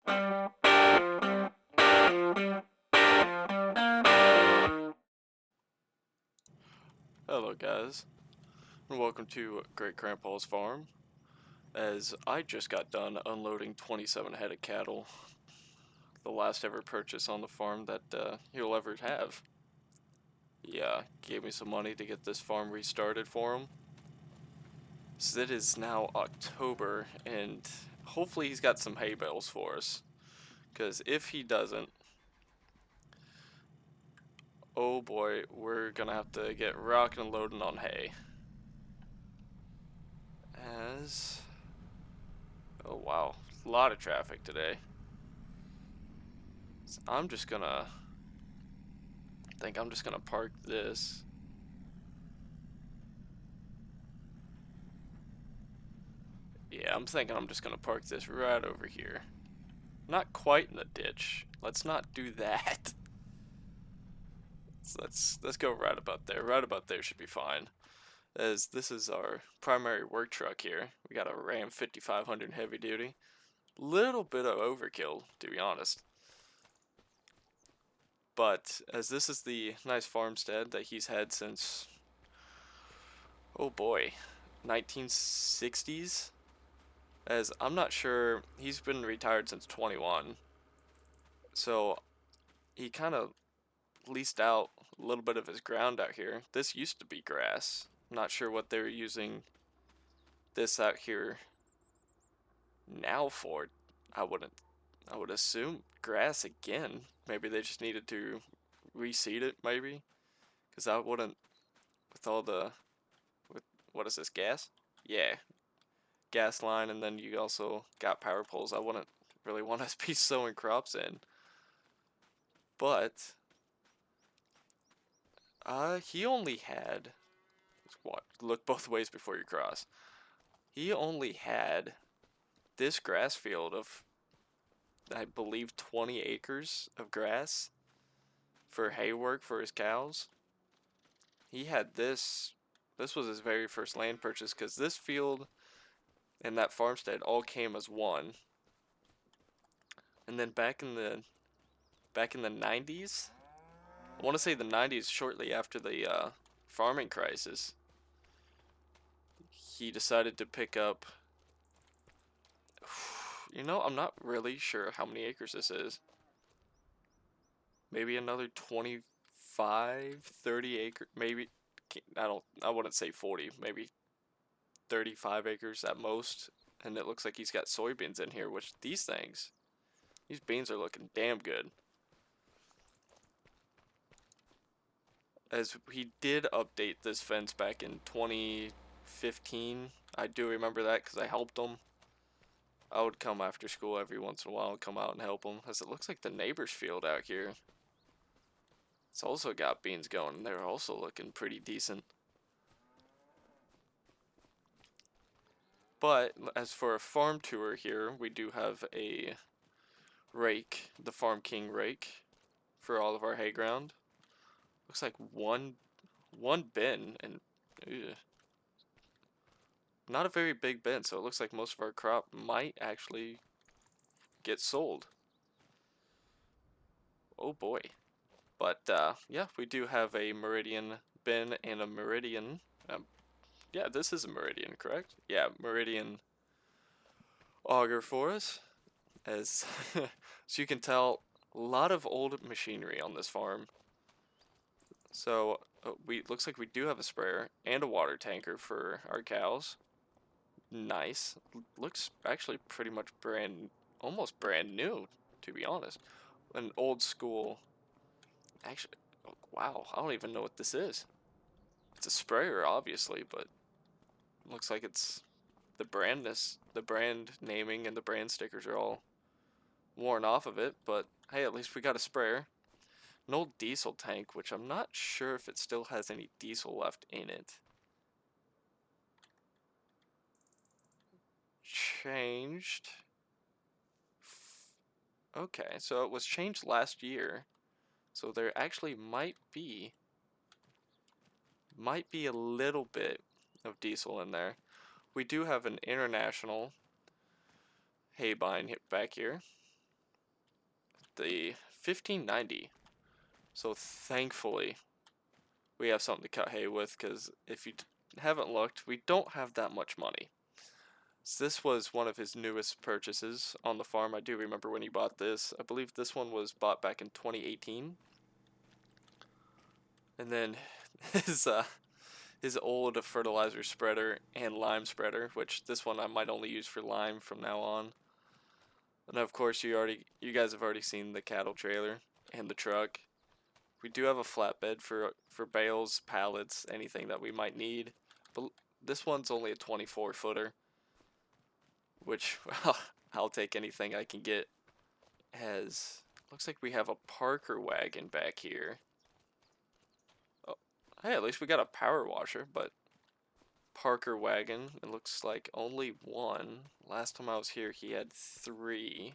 Hello guys, and welcome to Great Grandpa's Farm, as I just got done unloading 27 head of cattle, the last ever purchase on the farm that he'll ever have. Yeah, gave me some money to get this farm restarted for him. So it is now October, and hopefully he's got some hay bales for us, because if he doesn't, oh boy, we're gonna have to get rocking and loading on hay. As, oh wow, a lot of traffic today. So I'm just gonna think I'm just gonna park this. Yeah, I'm thinking I'm just gonna park this right over here. Not quite in the ditch. Let's not do that. So let's go right about there. Right about there should be fine. As this is our primary work truck here. We got a Ram 5500 heavy duty. Little bit of overkill, to be honest. But as this is the nice farmstead that he's had since, oh boy, 1960s. As I'm not sure, he's been retired since 21. So he kind of leased out a little bit of his ground out here. This used to be grass. I'm not sure what they're using this out here now for. I wouldn't. I would assume grass again. Maybe they just needed to reseed it, maybe, because I wouldn't. With all the, with what is this, gas? Yeah, gas line, and then you also got power poles. I wouldn't really want to be sowing crops in, but he only had, what, look both ways before you cross. He only had this grass field of, I believe, 20 acres of grass for hay work for his cows. He had this was his very first land purchase, because this field and that farmstead all came as one. And then back in the 90s, I want to say the 90s, shortly after the farming crisis, he decided to pick up, I'm not really sure how many acres this is. Maybe another 25, 30 acres, maybe. I wouldn't say 40, maybe 35 acres at most. And it looks like he's got soybeans in here, which these beans are looking damn good. As he did update this fence back in 2015. I do remember that because I helped him. I would come after school every once in a while and come out and help him, as it looks like the neighbor's field out here. It's also got beans going, and they're also looking pretty decent. But as for a farm tour here, we do have a rake, the Farm King rake, for all of our hay ground. Looks like one bin, and ugh, not a very big bin, so it looks like most of our crop might actually get sold. Oh boy. But yeah, we do have a Meridian bin and a Meridian. Yeah, this is a Meridian, correct? Yeah, Meridian auger for us. As so you can tell, a lot of old machinery on this farm. So we looks like we do have a sprayer and a water tanker for our cows. Nice. Looks actually pretty much almost brand new, to be honest. An old school. Actually, oh, wow, I don't even know what this is. It's a sprayer, obviously, but looks like it's the brand naming and the brand stickers are all worn off of it. But hey, at least we got a sprayer. An old diesel tank, which I'm not sure if it still has any diesel left in it. Changed. Okay, so it was changed last year. So there actually might be a little bit of diesel in there. We do have an international hay bind back here. the 1590. So thankfully, we have something to cut hay with, because if you haven't looked, we don't have that much money. So this was one of his newest purchases on the farm. I do remember when he bought this. I believe this one was bought back in 2018. And then his old fertilizer spreader and lime spreader, which this one I might only use for lime from now on. And of course, you guys have already seen the cattle trailer and the truck. We do have a flatbed for bales, pallets, anything that we might need. But this one's only a 24 footer, which, well, I'll take anything I can get. Looks like we have a Parker wagon back here. Oh, hey, at least we got a power washer, but Parker wagon, it looks like only one. Last time I was here, he had 3.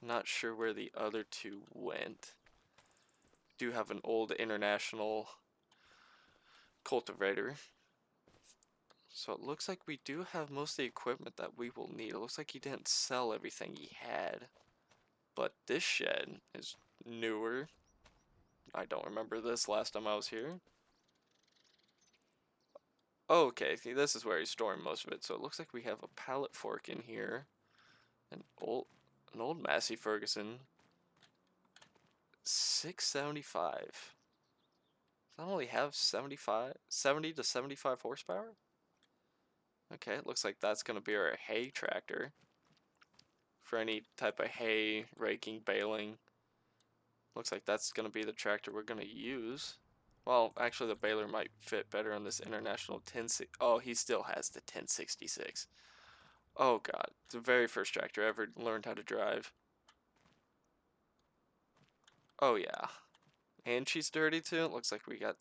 Not sure where the other 2 went. Do have an old International cultivator. So it looks like we do have most of the equipment that we will need. It looks like he didn't sell everything he had. But this shed is newer. I don't remember this last time I was here. Okay, see, this is where he's storing most of it. So it looks like we have a pallet fork in here. An old Massey Ferguson. 675. Does that only have 70 to 75 horsepower? Okay, it looks like that's going to be our hay tractor for any type of hay, raking, baling. Looks like that's going to be the tractor we're going to use. Well, actually the baler might fit better on this International 1060. Oh, he still has the 1066. Oh god, it's the very first tractor I ever learned how to drive. Oh yeah. And she's dirty too. It looks like we got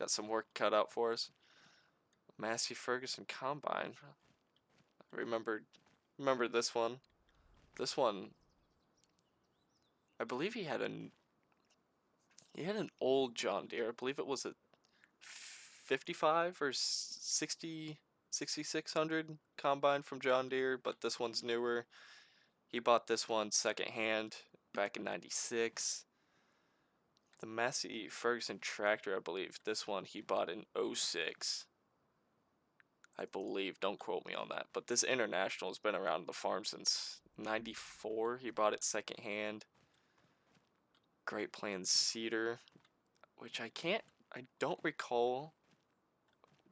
some work cut out for us. Massey Ferguson combine. Remember this one. This one, I believe he had an old John Deere. I believe it was a 55 or 60 6600 combine from John Deere, but this one's newer. He bought this one secondhand back in 96. The Massey Ferguson tractor, I believe, this one he bought in 06. I believe, don't quote me on that, but this International has been around the farm since 94. He bought it secondhand. Great Plains Cedar, which I don't recall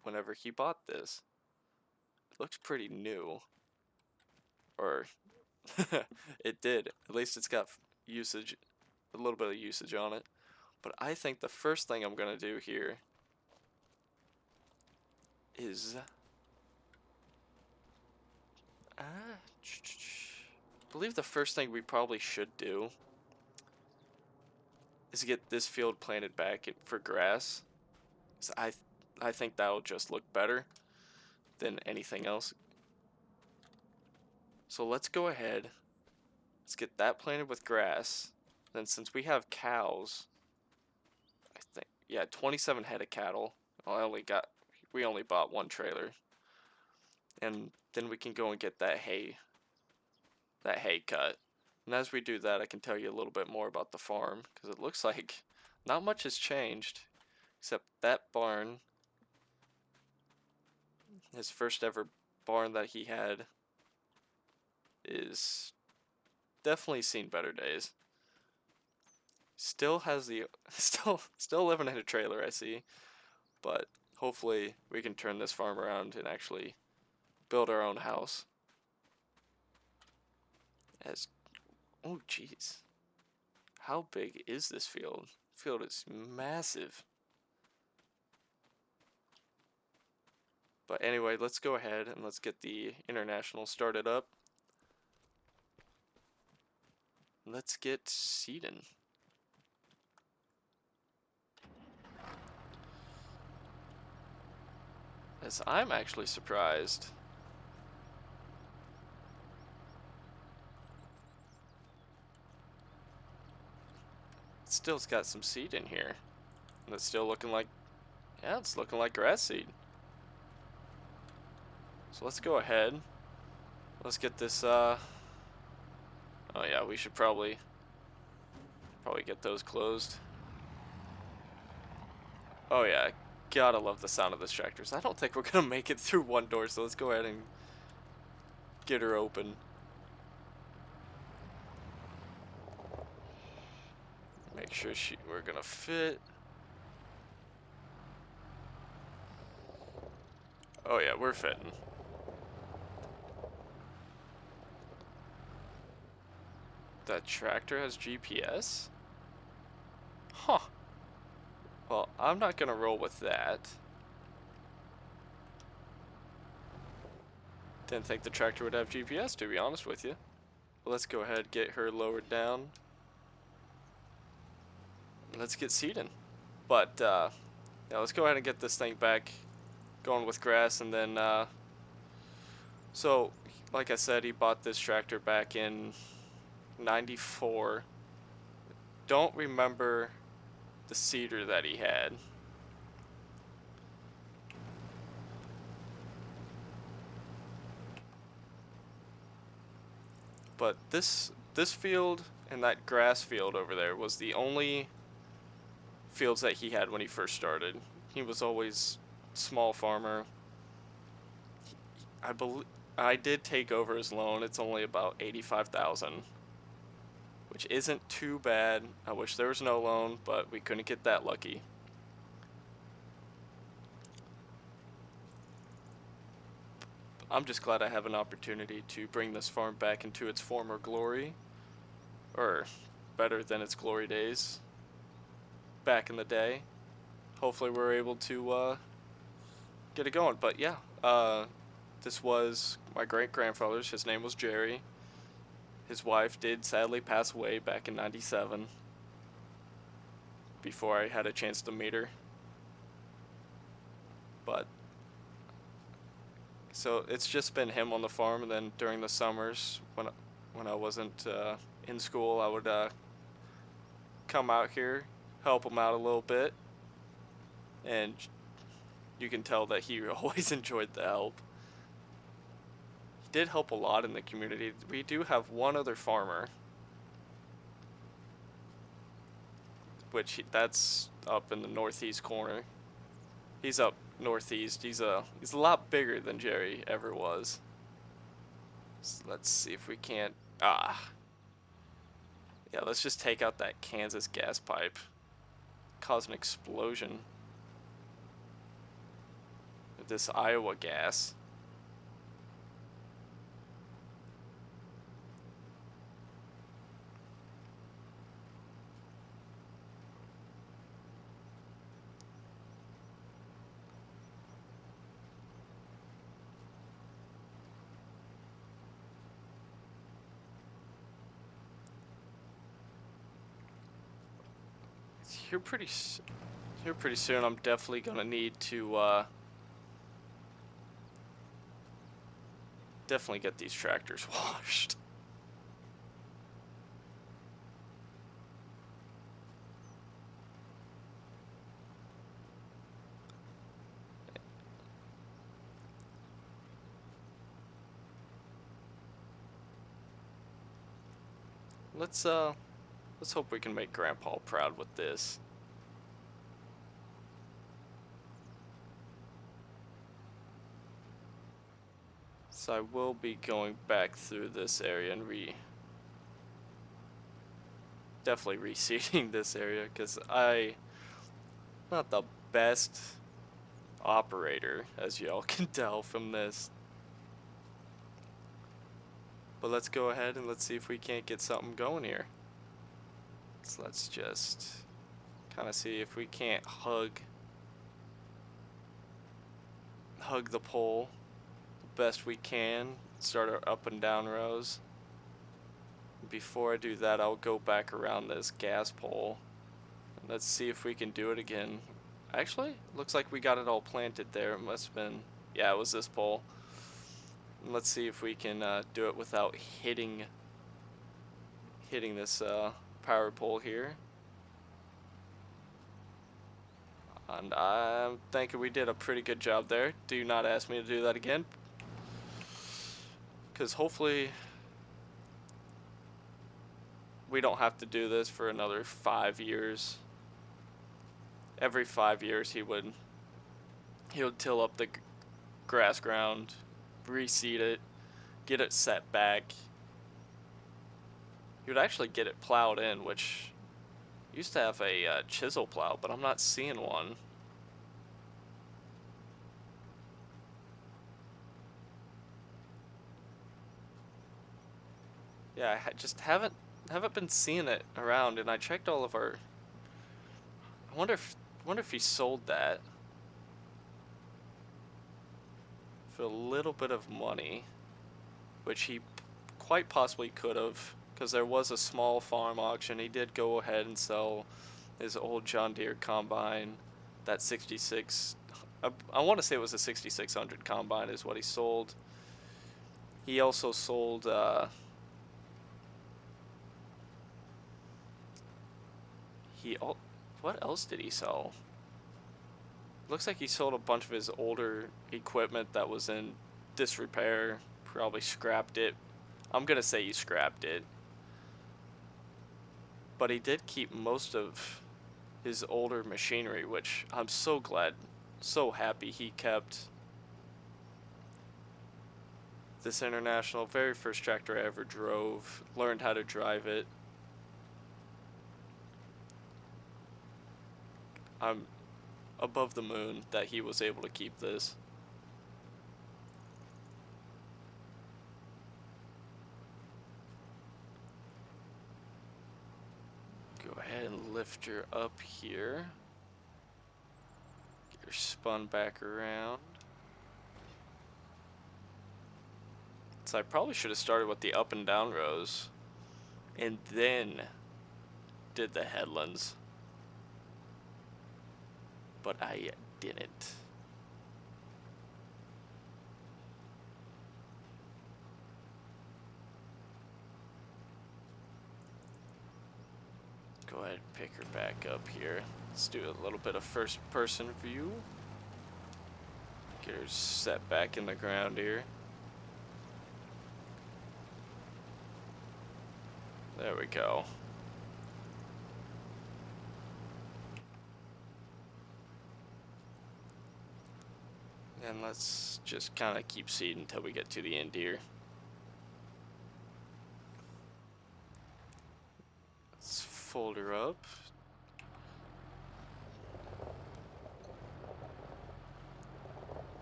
whenever he bought this. It looks pretty new. Or, it did. At least it's got usage, a little bit of usage on it. But I think the first thing I'm going to do here is... I believe the first thing we probably should do is get this field planted back for grass. 'Cause I think that'll just look better than anything else. So let's go ahead. Let's get that planted with grass. Then since we have cows, I think, yeah, 27 head of cattle. Well, we only bought 1 trailer. And then we can go and get that hay cut. And as we do that, I can tell you a little bit more about the farm, because it looks like not much has changed, except that barn, his first ever barn that he had, is definitely seen better days. Still has the still living in a trailer, I see, but hopefully we can turn this farm around and actually build our own house. Oh jeez, how big is this field? Field is massive. But anyway, let's go ahead and let's get the International started up. Let's get seeding. As I'm actually surprised. Still's got some seed in here. And it's still looking like, yeah, it's looking like grass seed. So let's go ahead. Let's get this, oh yeah, we should probably Probably get those closed. Oh yeah, gotta love the sound of this tractor. I don't think we're gonna make it through one door, so let's go ahead and get her open. Make sure we're gonna fit. Oh yeah, we're fitting. That tractor has GPS? Huh. Well, I'm not gonna roll with that. Didn't think the tractor would have GPS, to be honest with you. Let's go ahead and get her lowered down. Let's get seeding. But, yeah, let's go ahead and get this thing back going with grass, and then, so, like I said, he bought this tractor back in 94. Don't remember the seeder that he had. But this field and that grass field over there was the only fields that he had when he first started. He was always small farmer. I believe I did take over his loan. It's only about 85,000, which isn't too bad. I wish there was no loan, but we couldn't get that lucky. I'm just glad I have an opportunity to bring this farm back into its former glory, or better than its glory days back in the day. Hopefully we're able to get it going. But yeah, this was my great-grandfather's. His name was Jerry. His wife did sadly pass away back in 97 before I had a chance to meet her. But so it's just been him on the farm, and then during the summers when I wasn't in school, I would come out here, help him out a little bit, and you can tell that he always enjoyed the help. He did help a lot in the community. We do have one other farmer, which that's up in the northeast corner. He's up northeast. He's a lot bigger than Jerry ever was. So let's see if we can't. Yeah, let's just take out that Kansas gas pipe. Cause an explosion. With this Iowa gas. Here pretty soon. I'm definitely gonna need to definitely get these tractors washed. Let's hope we can make Grandpa proud with this. So I will be going back through this area and definitely reseeding this area, because I'm not the best operator, as y'all can tell from this. But let's go ahead and let's see if we can't get something going here. So let's just kind of see if we can't hug the pole the best we can. Start our up and down rows. Before I do that, I'll go back around this gas pole. Let's see if we can do it again. Actually, looks like we got it all planted there. It must have been, yeah, it was this pole. Let's see if we can do it without hitting this power pole here. And I'm thinking we did a pretty good job there. Do not ask me to do that again, because hopefully we don't have to do this for another 5 years. Every 5 years he would till up the grass ground, reseed it, get it set back. He would actually get it plowed in, which used to have a chisel plow, but I'm not seeing one. Yeah, I just haven't been seeing it around, and I checked all of our. I wonder if he sold that for a little bit of money, which he quite possibly could have, because there was a small farm auction. He did go ahead and sell his old John Deere combine, that 66. I want to say it was a 6600 combine is what he sold. He also sold. What else did he sell? Looks like he sold a bunch of his older equipment that was in disrepair. Probably scrapped it. I'm gonna say he scrapped it. But he did keep most of his older machinery, which I'm so glad, so happy he kept. This International, very first tractor I ever drove, learned how to drive it. I'm above the moon that he was able to keep this. Go ahead and lift her up here. Get her spun back around. So I probably should have started with the up and down rows and then did the headlands. But I didn't. Go ahead and pick her back up here. Let's do a little bit of first person view. Get her set back in the ground here. There we go. And let's just kind of keep seeding until we get to the end here. Let's fold her up.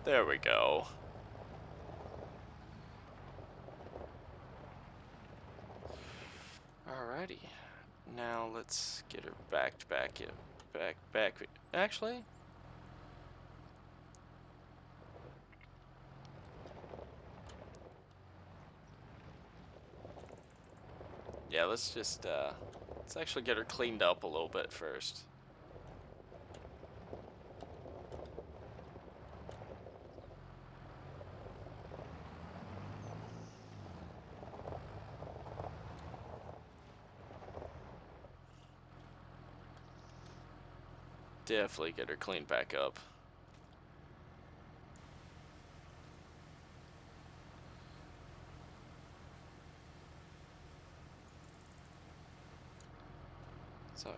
There we go. Alrighty. Now let's get her back. Actually, yeah, let's just let's actually get her cleaned up a little bit first. Definitely get her cleaned back up. So,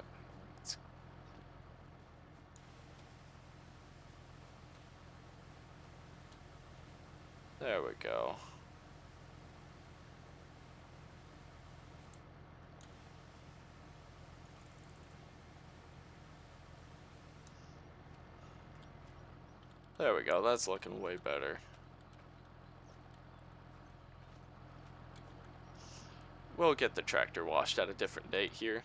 there we go. There we go, that's looking way better. We'll get the tractor washed at a different date here.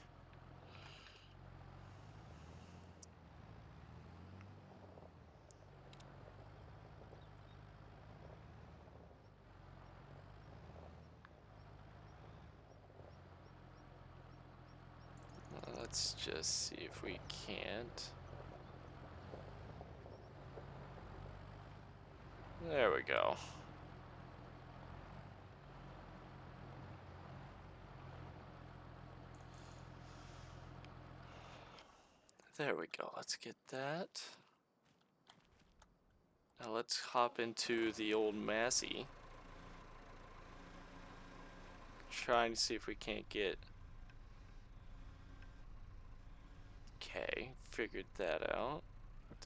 Let's just see if we can't. There we go. There we go, let's get that. Now let's hop into the old Massey. Trying to see if we can't get Okay, figured that out.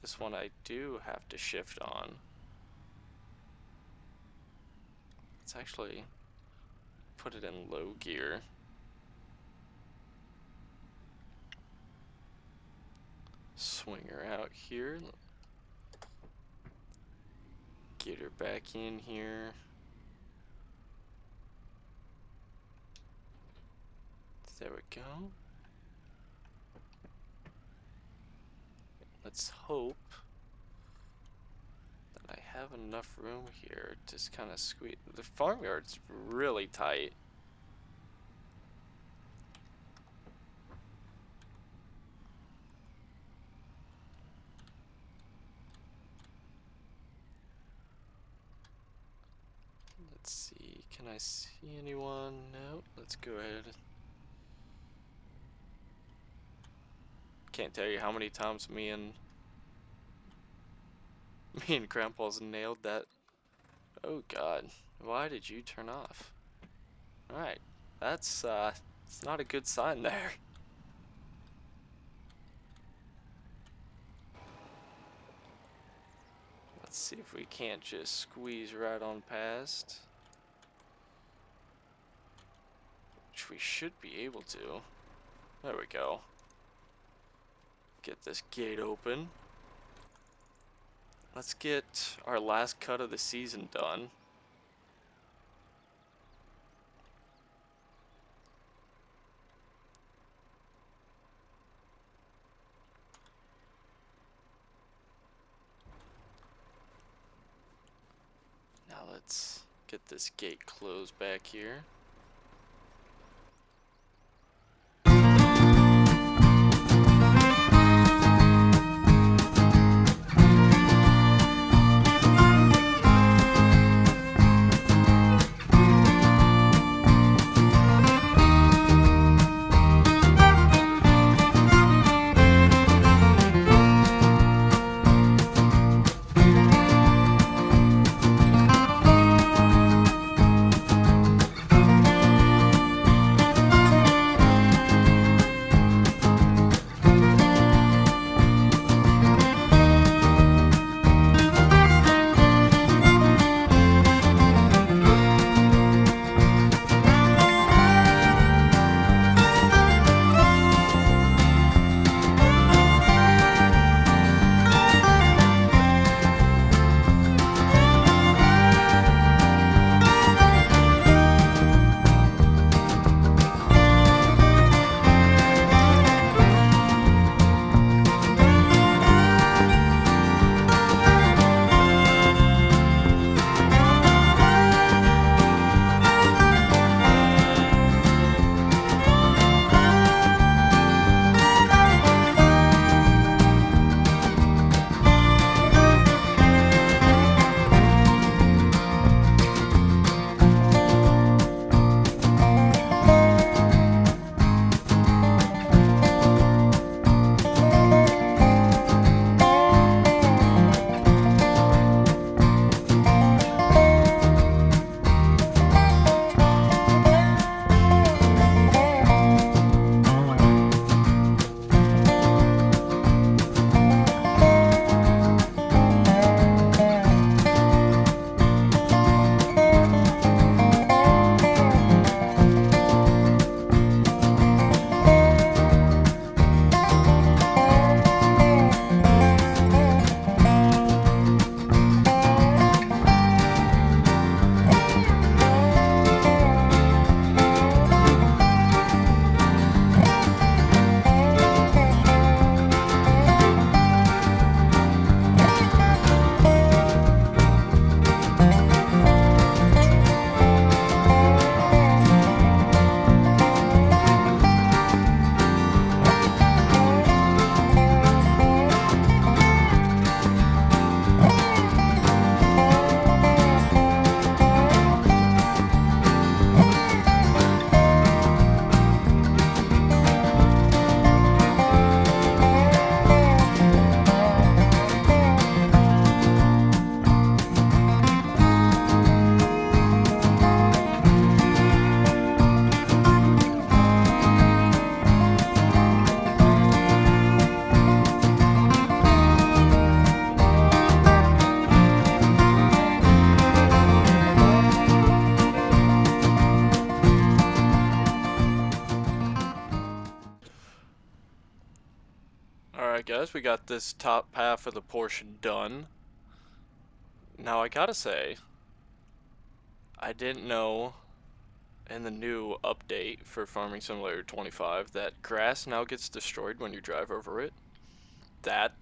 This one I do have to shift on. Let's actually put it in low gear. Swing her out here. Get her back in here. There we go. Let's hope that I have enough room here to just kind of squeeze. The farmyard's really tight. Let's see, can I see anyone? No, let's go ahead. Can't tell you how many times me and Grandpa's nailed that. Oh God, why did you turn off? Alright, that's it's not a good sign there. Let's see if we can't just squeeze right on past. Which we should be able to. There we go. Get this gate open. Let's get our last cut of the season done. Now let's get this gate closed back here. Alright guys, we got this top half of the portion done. Now I gotta say, I didn't know in the new update for Farming Simulator 25 that grass now gets destroyed when you drive over it. That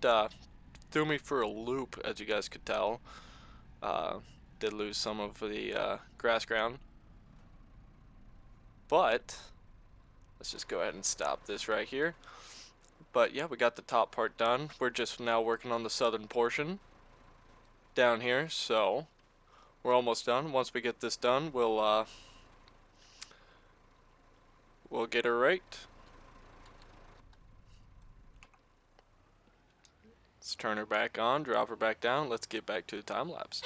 threw me for a loop, as you guys could tell. Did lose some of the grass ground. But, let's just go ahead and stop this right here. But yeah, we got the top part done. We're just now working on the southern portion down here, so we're almost done. Once we get this done, we'll get her raked. Let's turn her back on, drop her back down. Let's get back to the time lapse.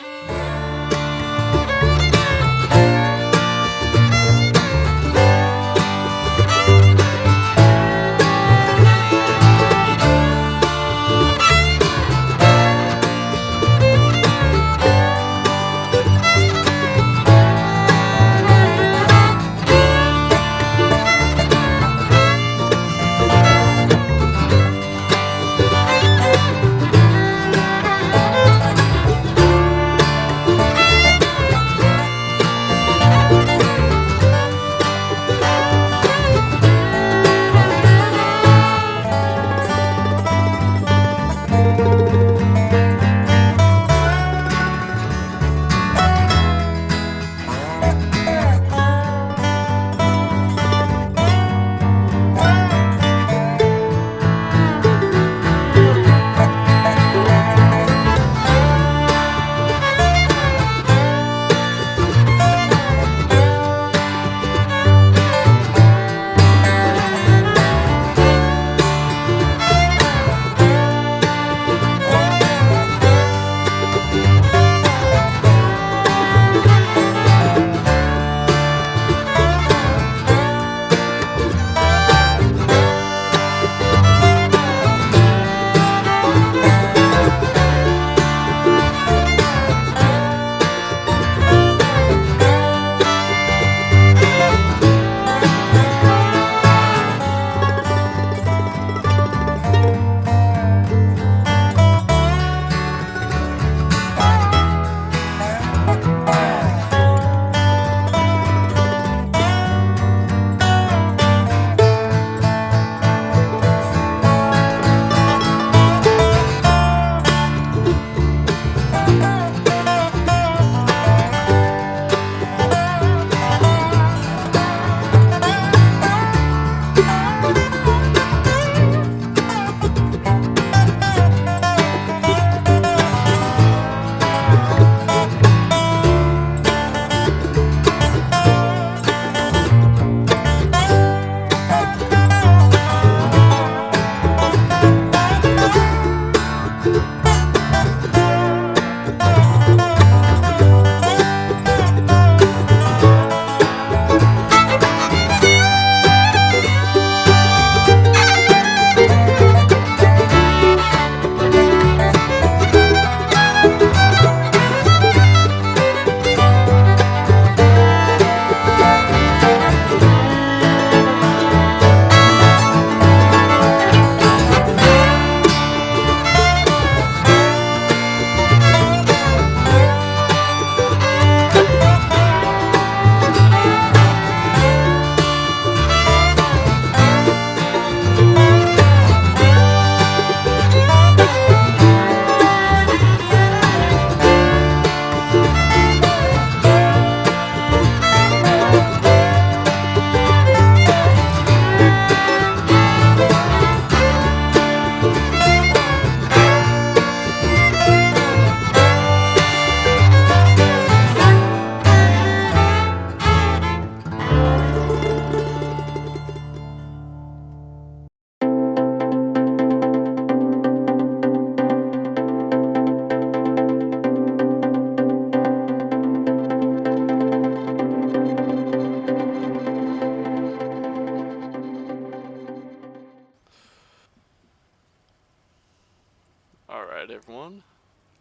Alright everyone,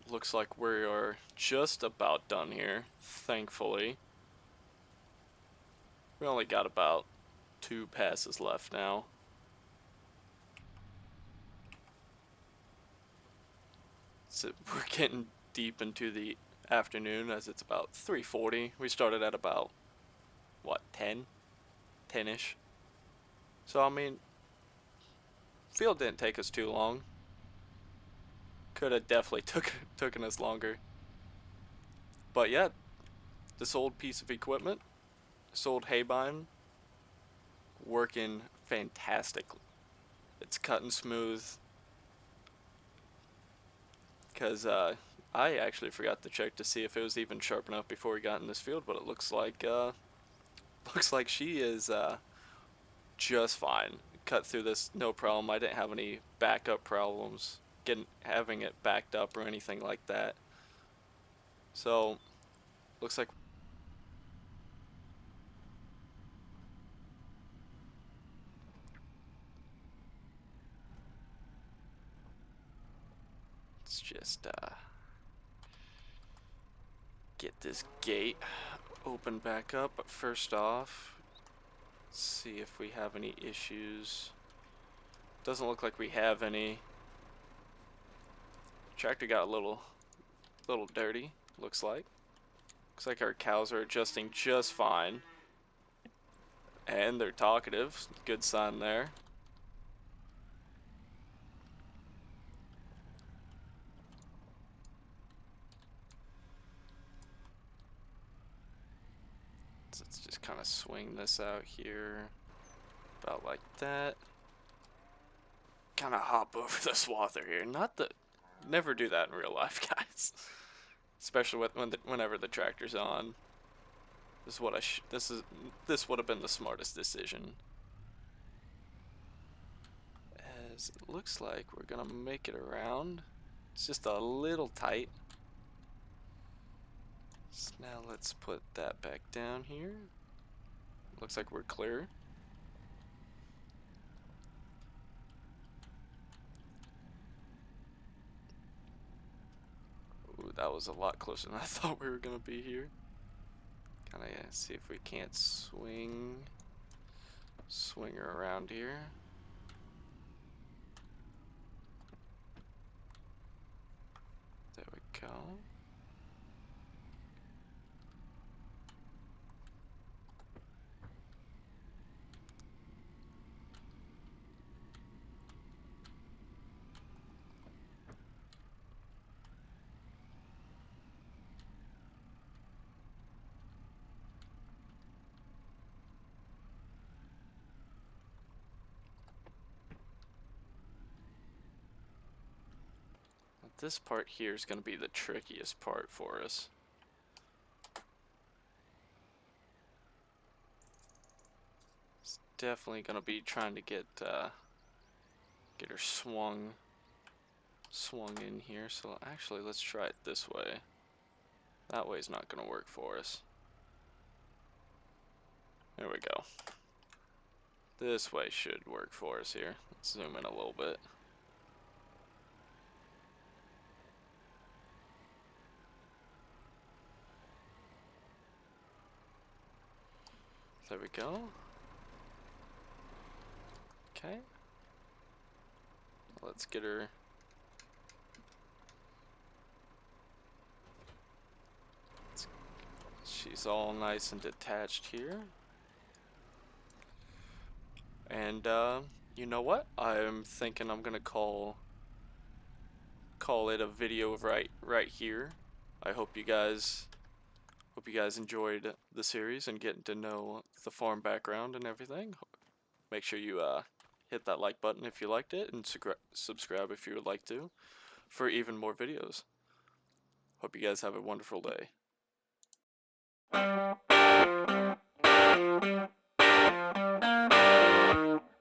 looks like we are just about done here, thankfully. We only got about 2 passes left now. we're getting deep into the afternoon as it's about 3:40. We started at about what 10ish. So I mean, field didn't take us too long. Could have definitely taken us longer. But yeah, this old piece of equipment, this old haybine, working fantastically. It's cutting smooth. Because I actually forgot to check to see if it was even sharp enough before we got in this field, but it looks like she is just fine. Cut through this no problem. I didn't have any backup problems having it backed up or anything like that. So looks like let's just get this gate open back up. But first off, see if we have any issues. Doesn't look like we have any. Tractor got a little dirty, looks like. Looks like our cows are adjusting just fine. And they're talkative. Good sign there. So let's just kind of swing this out here. About like that. Kind of hop over the swather here. Never do that in real life, guys. Especially whenever the tractor's on. This would have been the smartest decision. As it looks like we're gonna make it around. It's just a little tight. So now let's put that back down here. Looks like we're clear. Ooh, that was a lot closer than I thought we were gonna be here. Kinda see if we can't swing her around here. There we go. This part here is going to be the trickiest part for us. It's definitely going to be trying to get her swung in here. So actually, let's try it this way. That way is not going to work for us. There we go. This way should work for us here. Let's zoom in a little bit. There we go. Okay. Let's get her. She's all nice and detached here. And you know what? I'm thinking I'm gonna call it a video right here. I hope you guys enjoyed the series and getting to know the farm background and everything. Make sure you hit that like button if you liked it, and subscribe if you would like to for even more videos. Hope you guys have a wonderful day.